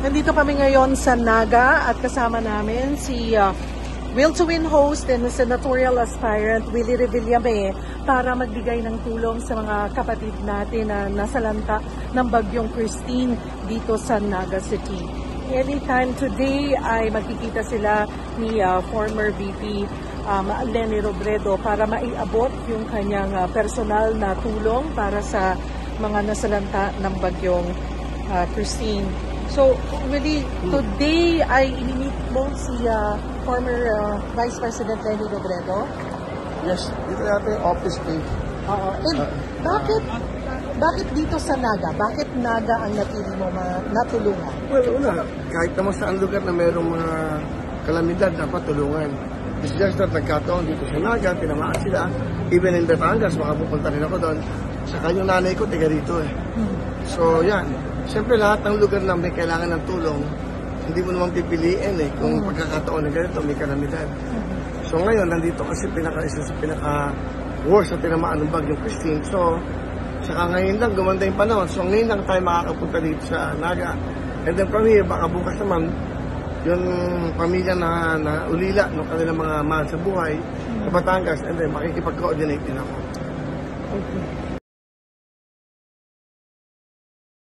Nandito kami ngayon sa Naga at kasama namin si Will to Win host and senatorial aspirant Willie Revillame para magbigay ng tulong sa mga kapatid natin na nasalanta ng bagyong Christine dito sa Naga City. Anytime today ay magkikita sila ni former VP Leni Robredo para maiabot yung kanyang personal na tulong para sa mga nasalanta ng bagyong Christine. So, really, today ay inimit mo si former Vice President Leni Robredo? Yes, dito natin yung office space. Oo. And bakit dito sa Naga? Bakit Naga ang napili mo natulungan? Well, una, kahit naman saan lugar na mayroong mga kalamidad, dapat tulungan. It's just that nagkataon dito sa Naga, tinamaan sila. Even in Batangas, makapupunta rin ako doon. Saka yung nanay ko, tiga dito eh. So, yan. Siyempre, lahat ng lugar na may kailangan ng tulong, hindi mo naman pipiliin eh. Kung pagkakataon na ganito, may kalamidad. So, ngayon, nandito kasi isa sa pinaka-worst na tinamaan ng bagyong Christine. So, saka ngayon lang, gumanda yung panahon. So, ngayon lang tayo makakapunta dito sa Naga. And then from here, baka bukas naman, yung pamilya na ulila ng kanilang mga mahal sa buhay, sa Batangas, and then makikipag-coordinate din ako. Okay.